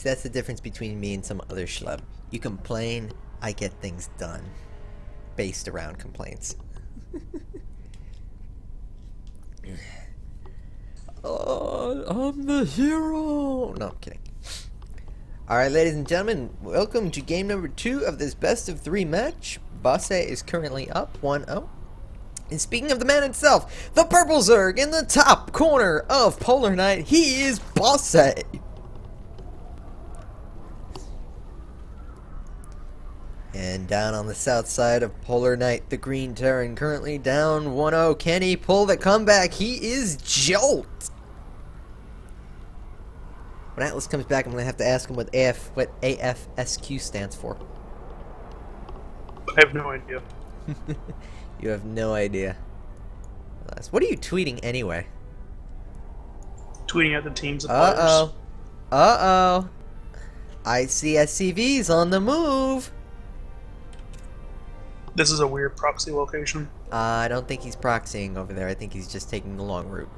See, that's the difference between me and some other schlub. You complain, I get things done. Based around complaints. Oh, I'm the hero! No, I'm kidding. Alright, ladies and gentlemen, welcome to game number 2 of this best of 3 match. Bosse is currently up 1-0. And speaking of the man himself, the purple Zerg in the top corner of Polar Knight, he is Bosse! And down on the south side of Polar Knight, the Green Terran currently down 1-0. Can he pull the comeback? He is Jolt! When Atlas comes back, I'm going to have to ask him what AFSQ stands for. I have no idea. You have no idea. What are you tweeting anyway? Tweeting at the teams of players. Uh-oh. Uh-oh. I see SCVs on the move. This is a weird proxy location. I don't think he's proxying over there. I think he's just taking the long route.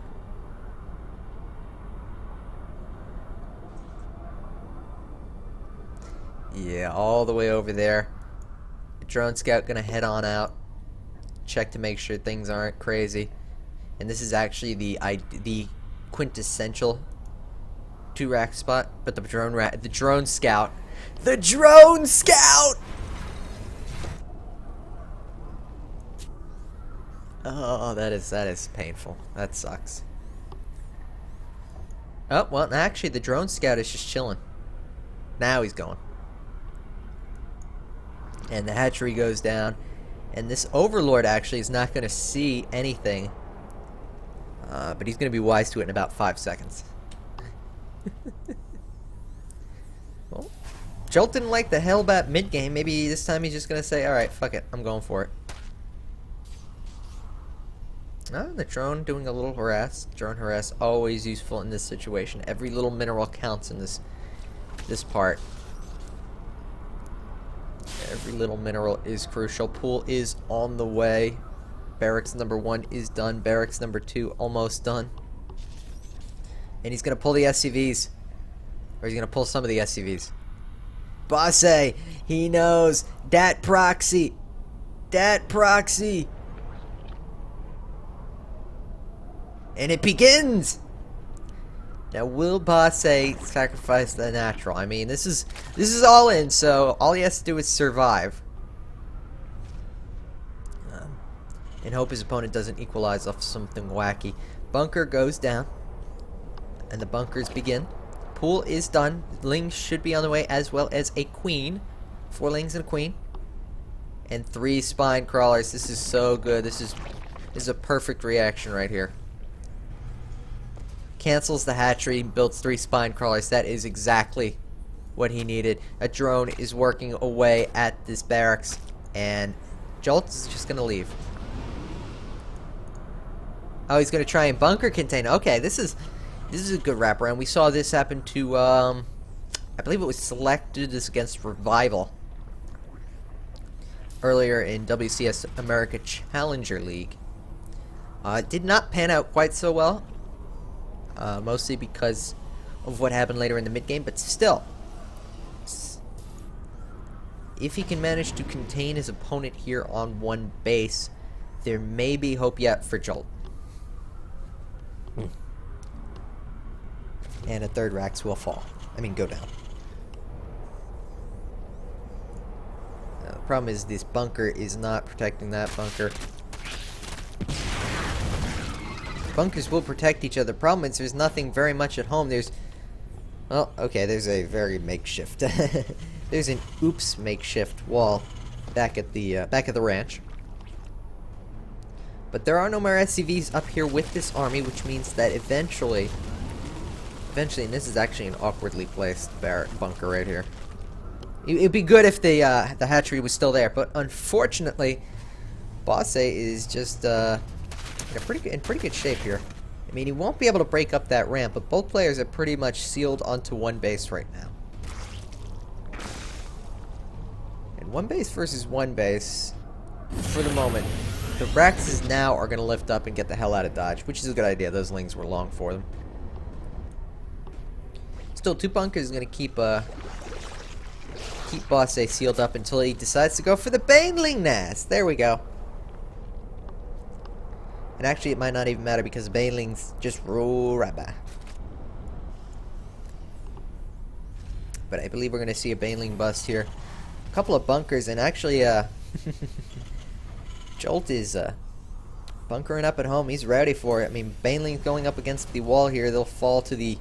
Yeah, all the way over there. The drone scout gonna head on out. Check to make sure things aren't crazy. And this is actually the quintessential 2-rack spot. But the drone scout. The drone scout! Oh, that is painful. That sucks. Oh, well, actually, the drone scout is just chilling. Now he's going. And the hatchery goes down. And this overlord actually is not going to see anything. But he's going to be wise to it in about 5 seconds. Well, Jolt didn't like the Hellbat mid-game. Maybe this time he's just going to say, alright, fuck it. I'm going for it. The drone doing a little harass. Drone harass, always useful in this situation. Every little mineral counts in this part. Every little mineral is crucial. Pool is on the way. Barracks number 1 is done. Barracks number 2 almost done. And he's going to pull the SCVs. Or he's going to pull some of the SCVs. Bosse, he knows. Dat proxy. Dat proxy. And it begins! Now, will Bosse sacrifice the natural? I mean, this is all in, so all he has to do is survive. And hope his opponent doesn't equalize off something wacky. Bunker goes down. And the bunkers begin. Pool is done. Lings should be on the way, as well as a queen. 4 lings and a queen. And 3 spine crawlers. This is so good. This is a perfect reaction right here. Cancels the hatchery, builds 3 spine crawlers. That is exactly what he needed. A drone is working away at this barracks, and Jolt is just gonna leave. Oh, he's gonna try and bunker contain. Okay, this is a good wraparound. We saw this happen to I believe it was selected this against Revival earlier in WCS America Challenger League. It did not pan out quite so well. Mostly because of what happened later in the mid-game, but still, if he can manage to contain his opponent here on 1 base, there may be hope yet for Jolt. And a 3rd Rax will fall. I mean, go down. Now, the problem is this bunker is not protecting that bunker. Bunkers will protect each other. Problem is there's nothing very much at home. Well, okay, there's a very makeshift. There's an oops makeshift wall back at the ranch. But there are no more SCVs up here with this army, which means that eventually, and this is actually an awkwardly placed bunker right here. It'd be good if the hatchery was still there, but unfortunately, Bosse is just in pretty good shape here. I mean, he won't be able to break up that ramp, but both players are pretty much sealed onto 1 base right now. And 1 base versus 1 base, for the moment, the Raxes now are going to lift up and get the hell out of Dodge, which is a good idea. Those lings were long for them. Still, 2 bunkers is gonna keep Bosse sealed up until he decides to go for the baneling nest. There we go. And actually, it might not even matter because banelings just roll right by. But I believe we're gonna see a baneling bust here. A couple of bunkers, and actually, Jolt is bunkering up at home. He's ready for it. I mean, banelings going up against the wall here. They'll fall to the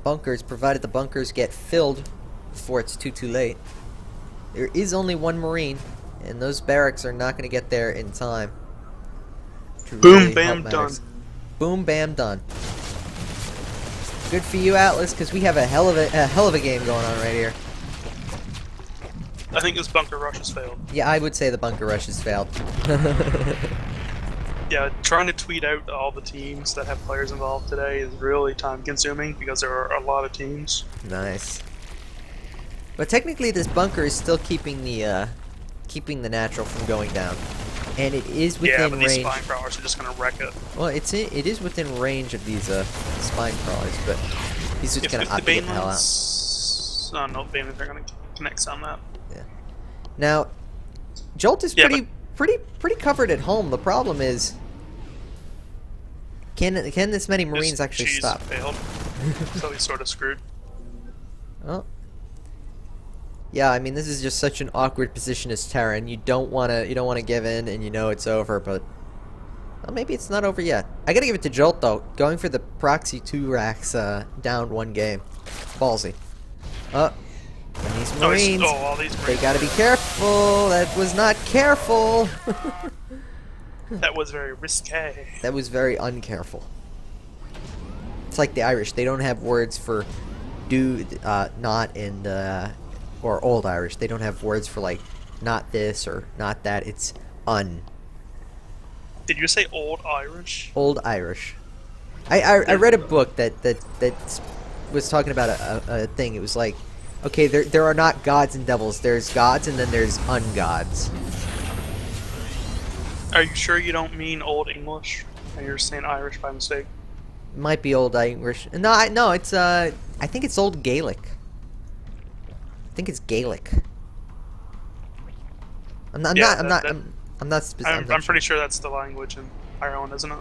bunkers, provided the bunkers get filled before it's too late. There is only 1 Marine, and those barracks are not going to get there in time. Boom, bam, done. Boom, bam, done. Good for you, Atlas, because we have a hell of a game going on right here. I think this bunker rush has failed. Yeah, I would say the bunker rush has failed. Yeah, trying to tweet out all the teams that have players involved today is really time-consuming because there are a lot of teams. Nice. But technically, this bunker is still keeping the natural from going down, and it is within yeah, but these range. spine crawlers are just gonna wreck it. Well, it is within range of these spine crawlers, but he's just gonna opt to get the hell out. Oh no, banelings are gonna connect on that. Yeah. Now, Jolt is pretty covered at home. The problem is, can this many Marines actually stop? Failed. So he's sort of screwed. Well, yeah. I mean, this is just such an awkward position as Terran. You don't wanna give in, and you know it's over. But well, maybe it's not over yet. I gotta give it to Jolt though. Going for the proxy 2 racks down 1 game. Ballsy. And these Marines, all these Marines, they gotta be careful. That was not careful. That was very risque. That was very uncareful. It's like the Irish. They don't have words for do, not, and, or Old Irish. They don't have words for, like, not this or not that. It's un. Did you say Old Irish? Old Irish. I read a book that was talking about a thing. It was like, okay, there are not gods and devils. There's gods and then there's ungods. Are you sure you don't mean Old English? And you're saying Irish by mistake? Might be Old Irish. No, it's I think it's Old Gaelic. I think it's Gaelic. I'm pretty sure that's the language in Ireland, isn't it?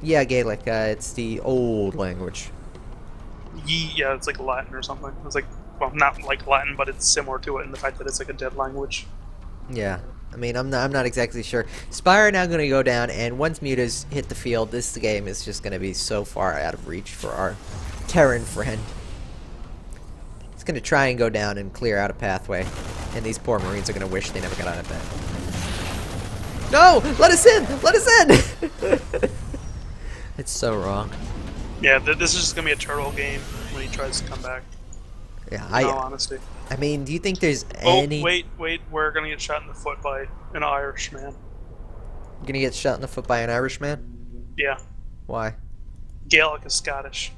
Yeah, Gaelic. It's the old language. Yeah, it's like Latin or something. It's like, well, not like Latin, but it's similar to it in the fact that it's like a dead language. Yeah. I mean, I'm not exactly sure. Spire now going to go down, and once mutas hit the field, this game is just going to be so far out of reach for our Terran friend. It's going to try and go down and clear out a pathway, and these poor Marines are going to wish they never got out of bed. No! Let us in! Let us in! It's so wrong. Yeah, this is just going to be a turtle game when he tries to come back. Yeah, in all honesty. I mean, do you think there's any... Oh, wait, we're gonna get shot in the foot by an Irishman. You're gonna get shot in the foot by an Irishman? Yeah. Why? Gaelic is Scottish.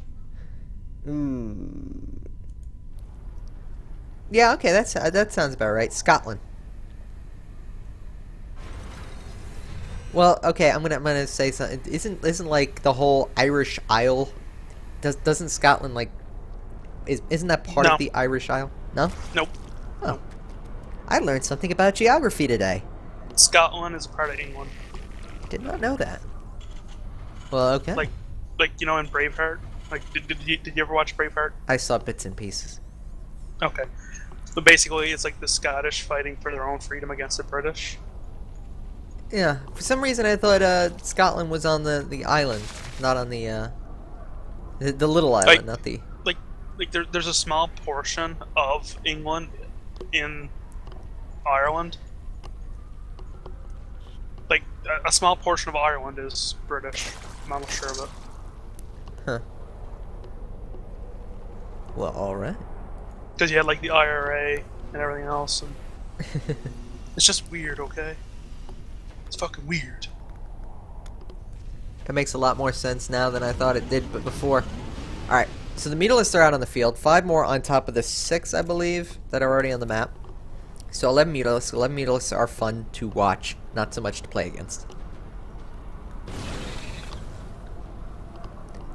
Ooh. Yeah, okay, that sounds about right. Scotland. Well, okay, I'm gonna say something. Isn't like the whole Irish Isle? Doesn't Scotland like? Isn't that part of the Irish Isle? No? Nope. Oh. I learned something about geography today. Scotland is a part of England. Did not know that. Well, okay. Like you know in Braveheart? Like, did you ever watch Braveheart? I saw bits and pieces. Okay. But basically, it's like the Scottish fighting for their own freedom against the British. Yeah. For some reason, I thought Scotland was on the island, not on the little island, not the... Like there's a small portion of England in Ireland. Like a small portion of Ireland is British. I'm not sure of it. Huh. Well, all right. Because you had like the IRA and everything else, and it's just weird. Okay, it's fucking weird. That makes a lot more sense now than I thought it did, but before. All right. So the mutalisks are out on the field. 5 more on top of the 6, I believe, that are already on the map. So 11 mutalisks. 11 mutalisks are fun to watch, not so much to play against.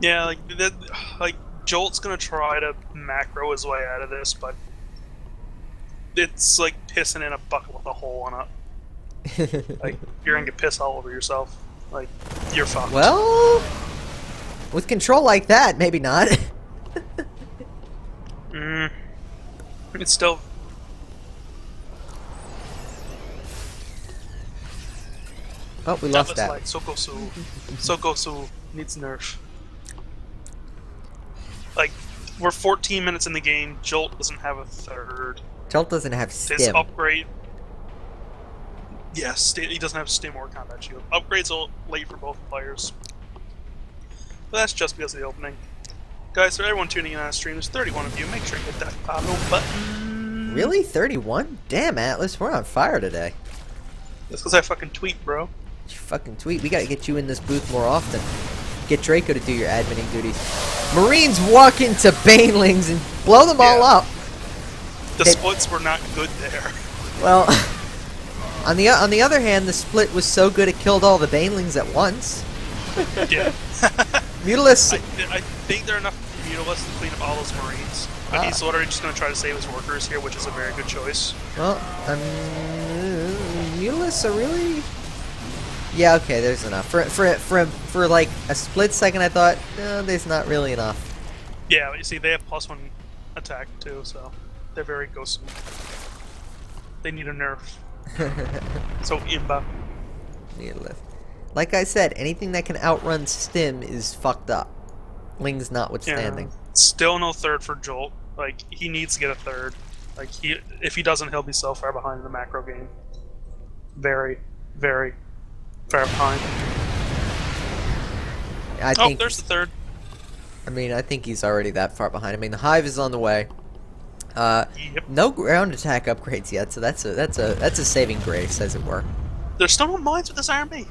Yeah, like Jolt's gonna try to macro his way out of this, but it's like pissing in a bucket with a hole in it. Like, you're gonna get pissed all over yourself. Like, you're fucked. Well, with control like that, maybe not. It's still... Oh, we lost that. Like Sokosu needs nerf. Like, we're 14 minutes in the game, Jolt doesn't have a third. Jolt doesn't have His stim. upgrade... Yes, he doesn't have stim or combat shield. Upgrades are late for both players. But that's just because of the opening. Guys, for everyone tuning in on the stream, there's 31 of you. Make sure you hit that follow button. Really? 31? Damn, Atlas, we're on fire today. That's because I fucking tweet, bro. You fucking tweet. We gotta get you in this booth more often. Get Draco to do your adminning duties. Marines walk into Banelings and blow them all up. The splits were not good there. Well, on the other hand, the split was so good it killed all the Banelings at once. Yeah. Mutalisk. I think there are enough Mutalisk to clean up all those Marines. But he's literally just going to try to save his workers here, which is a very good choice. Well, Mutalisks are really... Yeah, okay, there's enough. For like a split second, I thought, no, there's not really enough. Yeah, but you see, they have +1 attack too, so they're very ghostly. They need a nerf. So imba. Mutalisk. Like I said, anything that can outrun Stim is fucked up. Lings notwithstanding. Yeah. Still no third for Jolt. Like, he needs to get a third. Like, if he doesn't, he'll be so far behind in the macro game. Very, very far behind. I think there's the third. I mean, I think he's already that far behind. I mean, the Hive is on the way. Yep. No ground attack upgrades yet, so that's a saving grace, as it were. There's still no mines with this army.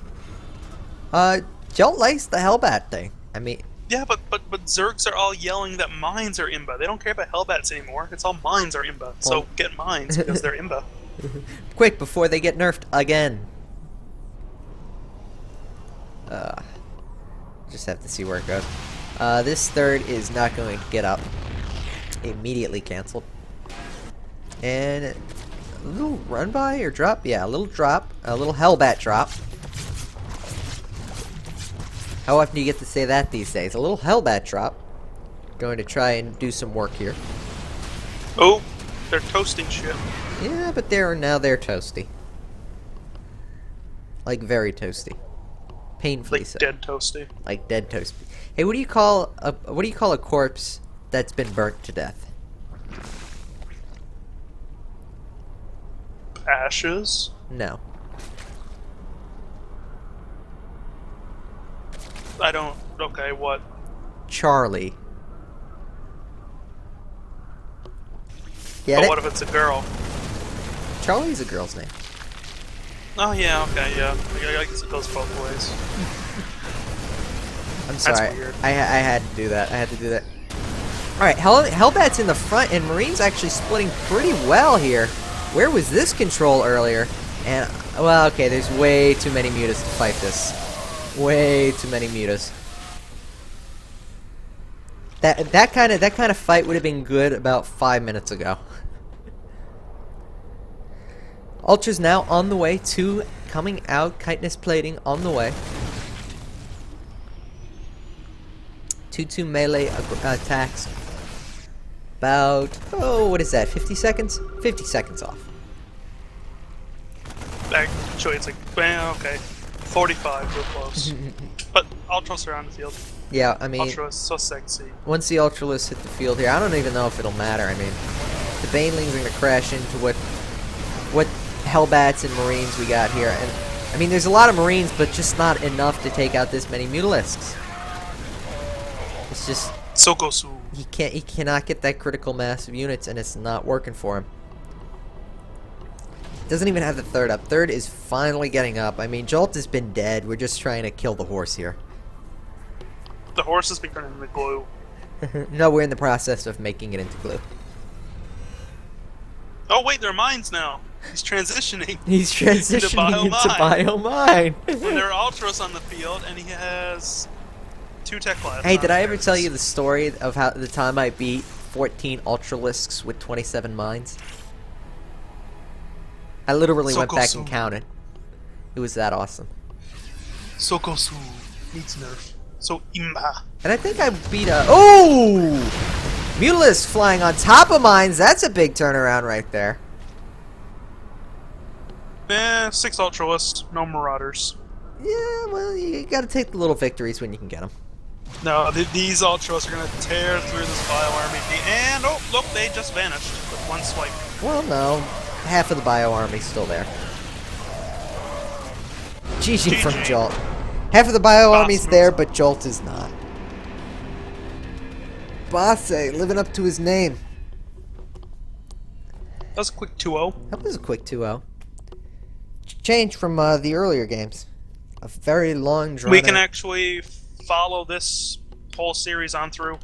Jolt likes the Hellbat thing. I mean... Yeah, but Zergs are all yelling that mines are imba. They don't care about Hellbats anymore. It's all mines are imba. So get mines because they're imba. Quick, before they get nerfed again. Just have to see where it goes. This third is not going to get up. Immediately canceled. And a little run by or drop? Yeah, a little drop. A little Hellbat drop. How often do you get to say that these days? A little Hellbat drop. Going to try and do some work here. Oh, they're toasting shit. Yeah, but they're toasty. Like very toasty. Painfully Like so. dead toasty. Like dead toasty. Hey, what do you call a corpse that's been burnt to death? Ashes? No. I don't... Okay, what? Charlie. Get But it? what if it's a girl? Charlie's a girl's name. Oh yeah, okay, yeah. I guess it goes both ways. I'm sorry. That's weird. I had to do that. Alright, Hellbat's in the front, and Marine's actually splitting pretty well here. Where was this control earlier? And, well, okay, there's way too many mutas to fight this. Way too many mutas. That kind of fight would have been good about 5 minutes ago. Ultra's now on the way to coming out. Chitinous plating on the way. 2-2 melee attacks. About, oh, what is that? 50 seconds? 50 seconds off. Actually, it's like, well, okay. 45, real close. But Ultras are on the field. Yeah, I mean, Ultra is so sexy. once the Ultralists hit the field here, I don't even know if it'll matter. I mean, the Banelings are going to crash into what Hellbats and Marines we got here. And I mean, there's a lot of Marines, but just not enough to take out this many Mutalisks. It's just... Sokosu. He cannot get that critical mass of units, and it's not working for him. Doesn't even have the third up. Third is finally getting up. I mean, Jolt has been dead. We're just trying to kill the horse here. The horse has been turning into glue. No, we're in the process of making it into glue. Oh wait, they're mines now. He's transitioning. He's transitioning into Biomine. When there are Ultras on the field, and he has 2 tech class. Hey, did I ever tell you the story of how the time I beat 14 Ultralisks with 27 mines? I literally went back and counted. It was that awesome. Sokosu needs nerf. So imba. And I think I beat a... Oh! Mutalisk flying on top of mines. That's a big turnaround right there. 6 Ultralists, no Marauders. Yeah, well, you gotta take the little victories when you can get them. No, these Ultras are gonna tear through this bio army, and oh, look, they just vanished with 1 swipe. Well, no. Half of the bio army's still there. GG from Jolt. Half of the bio army's there, but Jolt is not. Bosse, living up to his name. That was a quick 2-0. That was a quick 2-0. Change from the earlier games. A very long drawn We can actually follow this whole series on through.